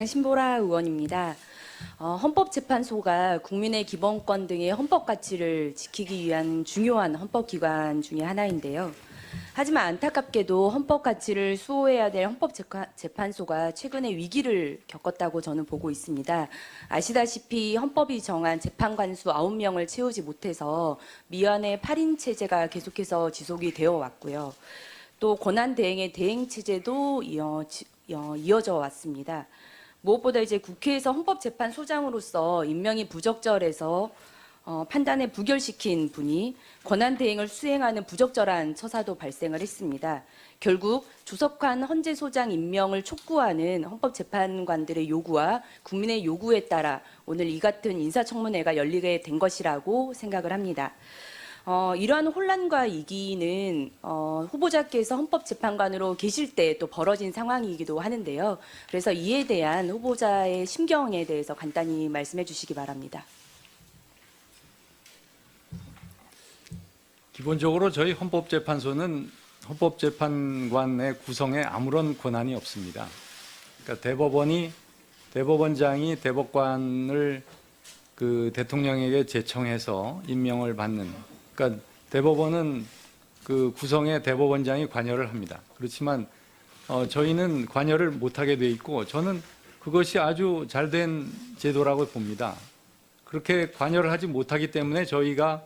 신보라 의원입니다. 헌법재판소가 국민의 기본권 등의 헌법 가치를 지키기 위한 중요한 헌법기관 중에 하나인데요. 하지만 안타깝게도 헌법 가치를 수호해야 될 헌법재판소가 최근에 위기를 겪었다고 저는 보고 있습니다. 아시다시피 헌법이 정한 재판관수 9명을 채우지 못해서 미완의 8인 체제가 계속해서 지속이 되어 왔고요. 또 권한대행의 대행체제도 이어져 왔습니다. 무엇보다 이제 국회에서 헌법재판소장으로서 임명이 부적절해서 판단에 부결시킨 분이 권한대행을 수행하는 부적절한 처사도 발생을 했습니다. 결국 조석환 헌재소장 임명을 촉구하는 헌법재판관들의 요구와 국민의 요구에 따라 오늘 이 같은 인사청문회가 열리게 된 것이라고 생각을 합니다. 이러한 혼란과 이기는 후보자께서 헌법재판관으로 계실 때 또 벌어진 상황이기도 하는데요. 그래서 이에 대한 후보자의 심경에 대해서 간단히 말씀해 주시기 바랍니다. 기본적으로 저희 헌법재판소는 헌법재판관의 구성에 아무런 권한이 없습니다. 그러니까 대법원장이 대법관을 대통령에게 제청해서 임명을 받는. 그러니까 대법원은 그 구성에 대법원장이 관여를 합니다. 그렇지만 저희는 관여를 못하게 돼 있고 저는 그것이 아주 잘된 제도라고 봅니다. 그렇게 관여를 하지 못하기 때문에 저희가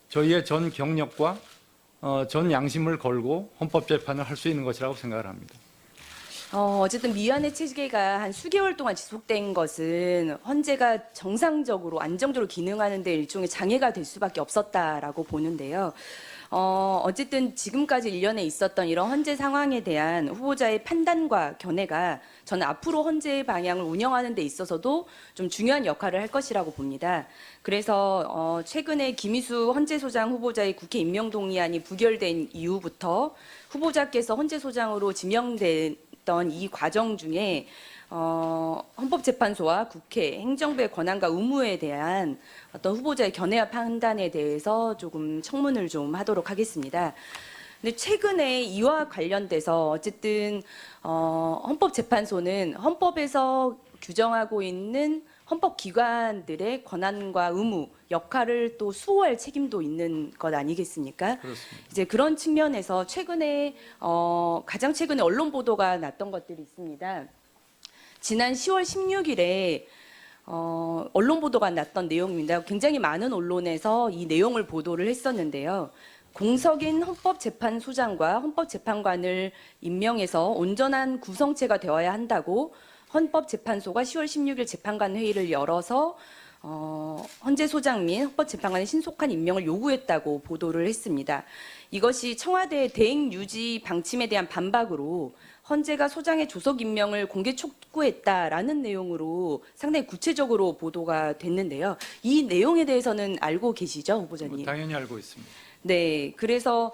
저희의 전 경력과 전 양심을 걸고 헌법재판을 할 수 있는 것이라고 생각을 합니다. 어쨌든 미완의 체계가 한 수개월 동안 지속된 것은 헌재가 정상적으로 안정적으로 기능하는 데 일종의 장애가 될 수밖에 없었다라고 보는데요. 어쨌든 지금까지 일련에 있었던 이런 헌재 상황에 대한 후보자의 판단과 견해가 저는 앞으로 헌재의 방향을 운영하는 데 있어서도 좀 중요한 역할을 할 것이라고 봅니다. 그래서 최근에 김희수 헌재소장 후보자의 국회 임명 동의안이 부결된 이후부터 후보자께서 헌재소장으로 지명된 이 과정 중에 헌법재판소와 국회, 행정부의 권한과 의무에 대한 어떤 후보자의 견해와 판단에 대해서 조금 청문을 좀 하도록 하겠습니다. 근데 최근에 이와 관련돼서 어쨌든 헌법재판소는 헌법에서 규정하고 있는 헌법기관들의 권한과 의무, 역할을 또 수호할 책임도 있는 것 아니겠습니까? 그렇습니다. 이제 그런 측면에서 최근에 가장 최근에 언론 보도가 났던 것들이 있습니다. 지난 10월 16일에 언론 보도가 났던 내용입니다. 굉장히 많은 언론에서 이 내용을 보도를 했었는데요. 공석인 헌법재판소장과 헌법재판관을 임명해서 온전한 구성체가 되어야 한다고 헌법재판소가 10월 16일 재판관 회의를 열어서 헌재소장 및 헌법재판관의 신속한 임명을 요구했다고 보도를 했습니다. 이것이 청와대의 대행 유지 방침에 대한 반박으로 헌재가 소장의 조속 임명을 공개 촉구했다라는 내용으로 상당히 구체적으로 보도가 됐는데요. 이 내용에 대해서는 알고 계시죠, 후보자님? 당연히 알고 있습니다. 네, 그래서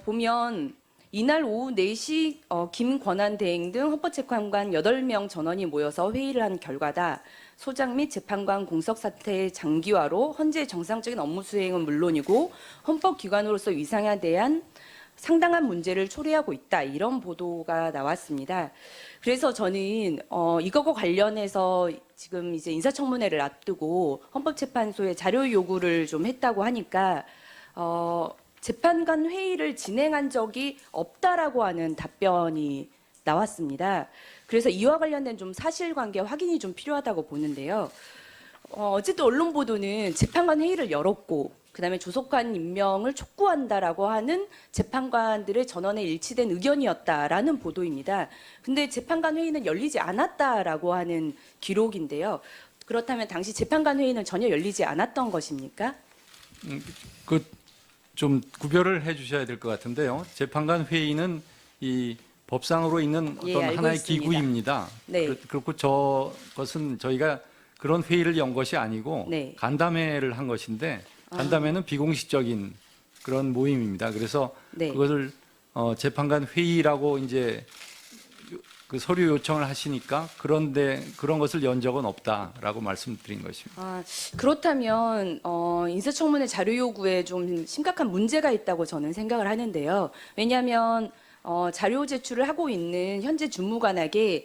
보면 이날 오후 4시 김권한 대행 등 헌법재판관 8명 전원이 모여서 회의를 한 결과다. 소장 및 재판관 공석 사태 장기화로 헌재 정상적인 업무 수행은 물론이고 헌법기관으로서 위상에 대한 상당한 문제를 초래하고 있다. 이런 보도가 나왔습니다. 그래서 저는 이것과 관련해서 지금 이제 인사청문회를 앞두고 헌법재판소에 자료 요구를 좀 했다고 하니까 재판관 회의를 진행한 적이 없다라고 하는 답변이 나왔습니다. 그래서 이와 관련된 좀 사실관계 확인이 좀 필요하다고 보는데요. 어쨌든 언론 보도는 재판관 회의를 열었고 그다음에 조속한 임명을 촉구한다라고 하는 재판관들의 전원에 일치된 의견이었다라는 보도입니다. 근데 재판관 회의는 열리지 않았다라고 하는 기록인데요. 그렇다면 당시 재판관 회의는 전혀 열리지 않았던 것입니까? 좀 구별을 해주셔야 될 것 같은데요. 재판관 회의는 이 법상으로 있는 어떤 하나의 있습니다. 기구입니다. 네. 그렇고 저것은 저희가 그런 회의를 연 것이 아니고 네. 간담회를 한 것인데 간담회는 비공식적인 그런 모임입니다. 그래서 네. 그것을 재판관 회의라고 이제 그 서류 요청을 하시니까 그런 것을 연 적은 없다라고 말씀드린 것입니다. 그렇다면 인사청문회 자료 요구에 좀 심각한 문제가 있다고 저는 생각을 하는데요. 왜냐하면 자료 제출을 하고 있는 현재 주무관에게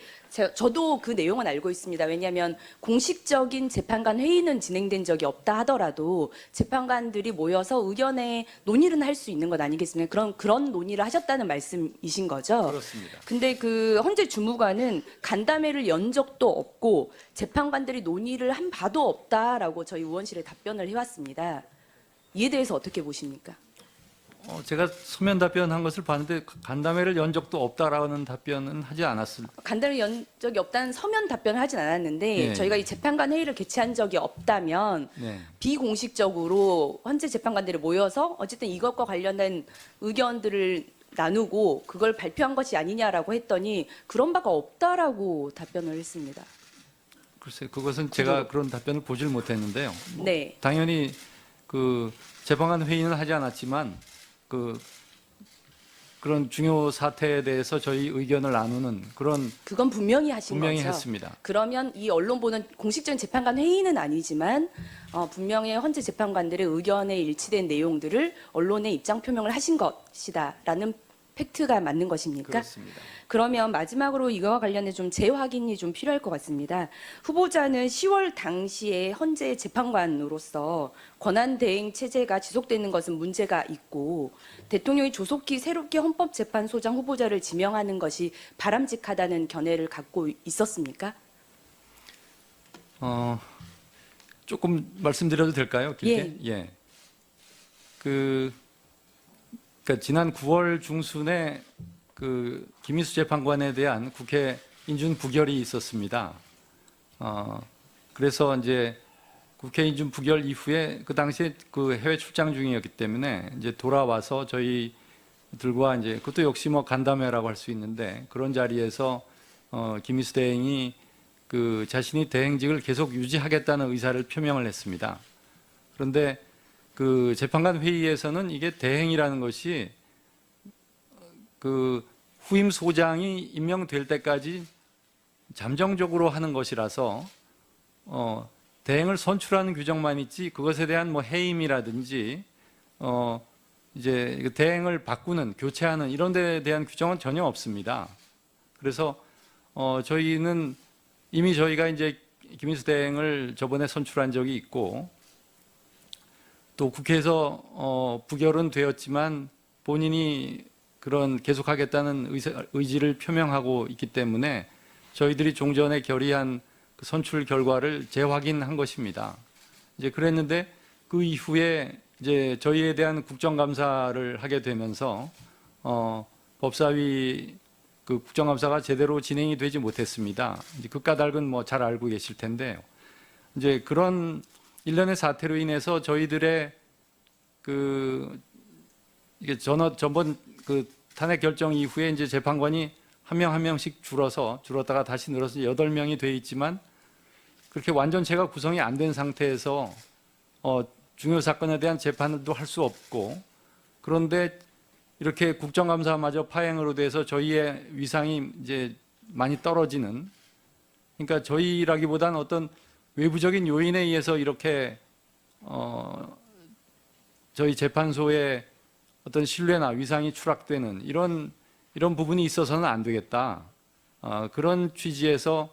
저도 그 내용은 알고 있습니다. 왜냐하면 공식적인 재판관 회의는 진행된 적이 없다 하더라도 재판관들이 모여서 의견의 논의는 할 수 있는 것 아니겠습니까? 그런 논의를 하셨다는 말씀이신 거죠? 그렇습니다. 근데 그 헌재 주무관은 간담회를 연 적도 없고 재판관들이 논의를 한 바도 없다라고 저희 의원실에 답변을 해왔습니다. 이에 대해서 어떻게 보십니까? 제가 서면 답변한 것을 봤는데 간담회를 연 적도 없다라는 답변은 하지 않았을. 간담회 연 적이 없다는 서면 답변을 하진 않았는데 예, 저희가 예. 이 재판관 회의를 개최한 적이 없다면 네. 비공식적으로 헌재 재판관들이 모여서 어쨌든 이것과 관련된 의견들을 나누고 그걸 발표한 것이 아니냐라고 했더니 그런 바가 없다라고 답변을 했습니다. 글쎄, 그것은 제가 그런 답변을 보질 못했는데요. 네. 당연히 그 재판관 회의는 하지 않았지만 그런 중요 사태에 대해서 저희 의견을 나누는 그런 그건 분명히 하신 분명히 거죠. 했습니다. 그러면 이 언론보는 공식적인 재판관 회의는 아니지만 분명히 헌재 재판관들의 의견에 일치된 내용들을 언론에 입장 표명을 하신 것이다라는 팩트가 맞는 것입니까? 그렇습니다. 그러면 마지막으로 이거와 관련해 좀 재확인이 좀 필요할 것 같습니다. 후보자는 10월 당시에 헌재 재판관으로서 권한 대행 체제가 지속되는 것은 문제가 있고 대통령이 조속히 새롭게 헌법재판소장 후보자를 지명하는 것이 바람직하다는 견해를 갖고 있었습니까? 조금 말씀드려도 될까요? 길게? 예. 그러니까 지난 9월 중순에 그 김희수 재판관에 대한 국회 인준 부결이 있었습니다. 그래서 이제 국회 인준 부결 이후에 그 당시에 그 해외 출장 중이었기 때문에 이제 돌아와서 저희들과 이제 그것도 역시 뭐 간담회라고 할 수 있는데 그런 자리에서 김희수 대행이 그 자신이 대행직을 계속 유지하겠다는 의사를 표명을 했습니다. 그런데 그 재판관 회의에서는 이게 대행이라는 것이 그 후임 소장이 임명될 때까지 잠정적으로 하는 것이라서 대행을 선출하는 규정만 있지 그것에 대한 뭐 해임이라든지 이제 대행을 바꾸는 교체하는 이런 데에 대한 규정은 전혀 없습니다. 그래서 저희는 이미 저희가 이제 김희수 대행을 저번에 선출한 적이 있고 또 국회에서 부결은 되었지만 본인이 그런 계속하겠다는 의지를 표명하고 있기 때문에 저희들이 종전에 결의한 그 선출 결과를 재확인한 것입니다. 이제 그랬는데 그 이후에 이제 저희에 대한 국정감사를 하게 되면서 법사위 그 국정감사가 제대로 진행이 되지 못했습니다. 이제 그 까닭은 뭐 잘 알고 계실 텐데요. 이제 그런 일련의 사태로 인해서 저희들의 이게 전번 그 탄핵 결정 이후에 이제 재판관이 한 명 한 명씩 줄었다가 다시 늘어서 8명이 돼 있지만 그렇게 완전체가 구성이 안 된 상태에서 중요 사건에 대한 재판도 할 수 없고 그런데 이렇게 국정감사마저 파행으로 돼서 저희의 위상이 이제 많이 떨어지는 그러니까 저희라기보다는 어떤 외부적인 요인에 의해서 이렇게 저희 재판소의 어떤 신뢰나 위상이 추락되는 이런 부분이 있어서는 안 되겠다. 그런 취지에서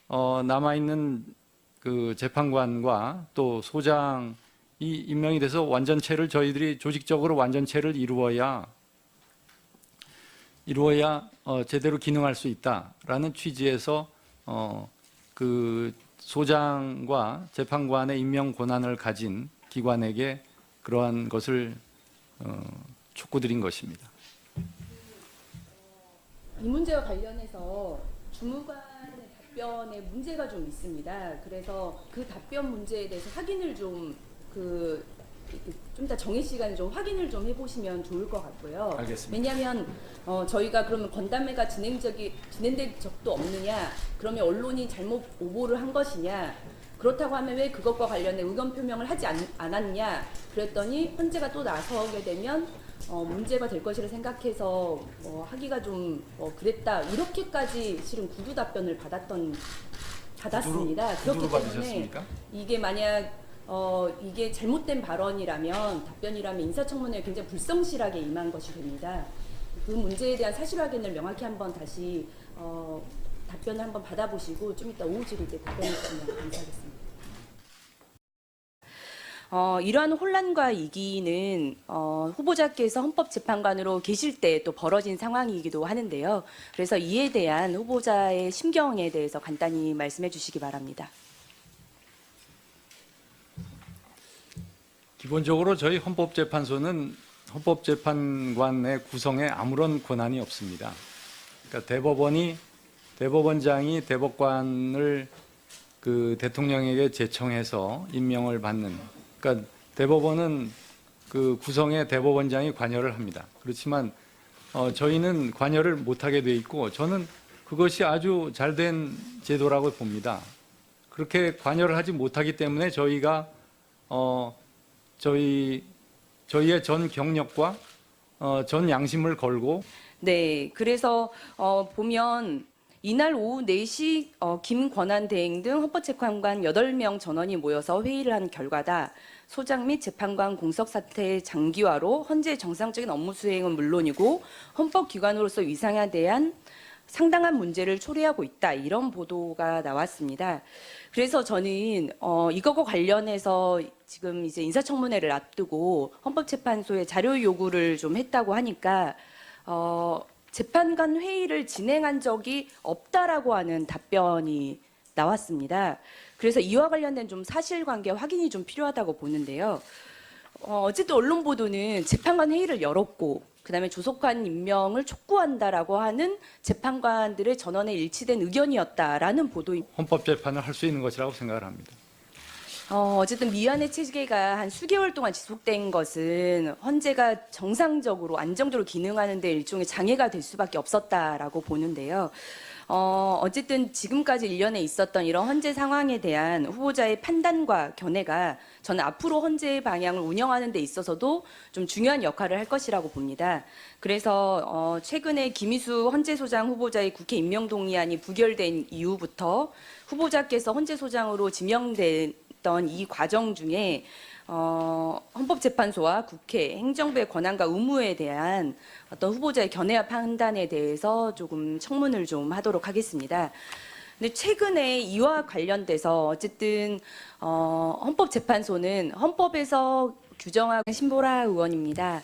남아 있는 그 재판관과 또 소장이 임명이 돼서 완전체를 저희들이 조직적으로 완전체를 이루어야 제대로 기능할 수 있다라는 취지에서 그 소장과 재판관의 임명 권한을 가진 기관에게 그러한 것을 촉구드린 것입니다. 이 문제와 관련해서 주무관의 답변에 문제가 좀 있습니다. 그래서 그 답변 문제에 대해서 확인을 좀 이따 정해 시간에 좀 확인을 좀 해보시면 좋을 것 같고요. 알겠습니다. 왜냐하면 저희가 그러면 건담회가 진행된 적도 없느냐? 그러면 언론이 잘못 오보를 한 것이냐? 그렇다고 하면 왜 그것과 관련된 의견 표명을 하지 않았냐? 그랬더니 헌재가 또 나서게 되면 문제가 될 것이라 생각해서 하기가 좀 그랬다. 이렇게까지 실은 구두 답변을 받았습니다. 그렇기 때문에 받으셨습니까? 이게 만약 이게 잘못된 발언이라면 답변이라면 인사청문회에 굉장히 불성실하게 임한 것이 됩니다. 그 문제에 대한 사실 확인을 명확히 한번 다시 답변을 한번 받아보시고 좀 이따 오후 질의 때 답변해 주시면 감사하겠습니다. 이러한 혼란과 이기는 후보자께서 헌법재판관으로 계실 때 또 벌어진 상황이기도 하는데요. 그래서 이에 대한 후보자의 심경에 대해서 간단히 말씀해 주시기 바랍니다. 기본적으로 저희 헌법재판소는 헌법재판관의 구성에 아무런 권한이 없습니다. 그러니까 대법원장이 대법관을 그 대통령에게 제청해서 임명을 받는. 그러니까 대법원은 그 구성에 대법원장이 관여를 합니다. 그렇지만 저희는 관여를 못하게 돼 있고 저는 그것이 아주 잘된 제도라고 봅니다. 그렇게 관여를 하지 못하기 때문에 저희가 저희의 전 경력과 전 양심을 걸고. 네, 그래서 보면 이날 오후 4시 김권한 대행 등 헌법재판관 8명 전원이 모여서 회의를 한 결과다. 소장 및 재판관 공석 사태 장기화로 헌재 정상적인 업무 수행은 물론이고 헌법기관으로서 위상에 대한 상당한 문제를 초래하고 있다. 이런 보도가 나왔습니다. 그래서 저는 이거와 관련해서 지금 이제 인사청문회를 앞두고 헌법재판소에 자료 요구를 좀 했다고 하니까 재판관 회의를 진행한 적이 없다라고 하는 답변이 나왔습니다. 그래서 이와 관련된 좀 사실관계 확인이 좀 필요하다고 보는데요. 어쨌든 언론 보도는 재판관 회의를 열었고 그다음에 조속한 임명을 촉구한다라고 하는 재판관들의 전원에 일치된 의견이었다라는 보도입니다. 헌법재판을 할 수 있는 것이라고 생각을 합니다. 어쨌든 미완의 체계가 한 수개월 동안 지속된 것은 헌재가 정상적으로 안정적으로 기능하는 데 일종의 장애가 될 수밖에 없었다라고 보는데요. 어쨌든 지금까지 1년에 있었던 이런 헌재 상황에 대한 후보자의 판단과 견해가 저는 앞으로 헌재의 방향을 운영하는 데 있어서도 좀 중요한 역할을 할 것이라고 봅니다. 그래서 최근에 김희수 헌재소장 후보자의 국회 임명 동의안이 부결된 이후부터 후보자께서 헌재소장으로 지명된 이 과정 중에 헌법재판소와 국회, 행정부의 권한과 의무에 대한 어떤 후보자의 견해와 판단에 대해서 조금 청문을 좀 하도록 하겠습니다. 근데 최근에 이와 관련돼서 어쨌든 헌법재판소는 헌법에서 규정한 신보라 의원입니다.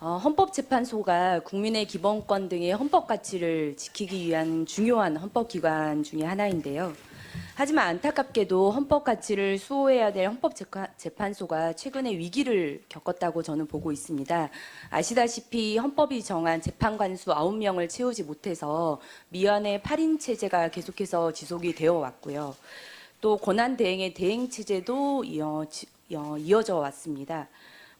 헌법재판소가 국민의 기본권 등의 헌법 가치를 지키기 위한 중요한 헌법기관 중에 하나인데요. 하지만 안타깝게도 헌법 가치를 수호해야 될 헌법재판소가 최근에 위기를 겪었다고 저는 보고 있습니다. 아시다시피 헌법이 정한 재판관 수 9명을 채우지 못해서 미완의 8인 체제가 계속해서 지속이 되어 왔고요. 또 권한 대행의 대행 체제도 이어져 왔습니다.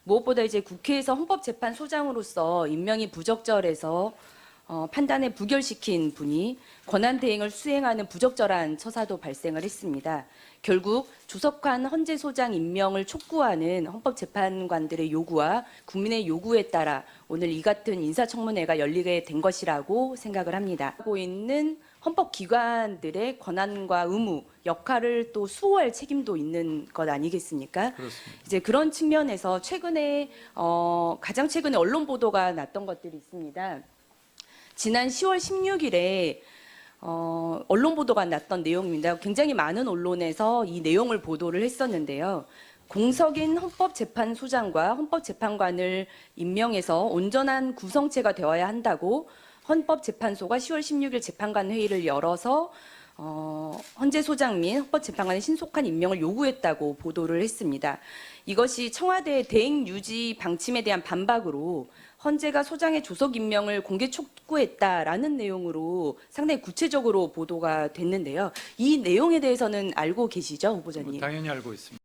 무엇보다 이제 국회에서 헌법재판소장으로서 임명이 부적절해서 판단에 부결시킨 분이 권한 대행을 수행하는 부적절한 처사도 발생을 했습니다. 결국 조석환 헌재소장 임명을 촉구하는 헌법재판관들의 요구와 국민의 요구에 따라 오늘 이 같은 인사청문회가 열리게 된 것이라고 생각을 합니다. 하고 있는 헌법기관들의 권한과 의무, 역할을 또 수호할 책임도 있는 것 아니겠습니까? 그렇습니다. 이제 그런 측면에서 가장 최근에 언론 보도가 났던 것들이 있습니다. 지난 10월 16일에 언론 보도가 났던 내용입니다. 굉장히 많은 언론에서 이 내용을 보도를 했었는데요. 공석인 헌법재판소장과 헌법재판관을 임명해서 온전한 구성체가 되어야 한다고 헌법재판소가 10월 16일 재판관 회의를 열어서 헌재소장 및 헌법재판관의 신속한 임명을 요구했다고 보도를 했습니다. 이것이 청와대의 대행 유지 방침에 대한 반박으로 헌재가 소장의 조속 임명을 공개 촉구했다라는 내용으로 상당히 구체적으로 보도가 됐는데요. 이 내용에 대해서는 알고 계시죠, 후보자님? 당연히 알고 있습니다.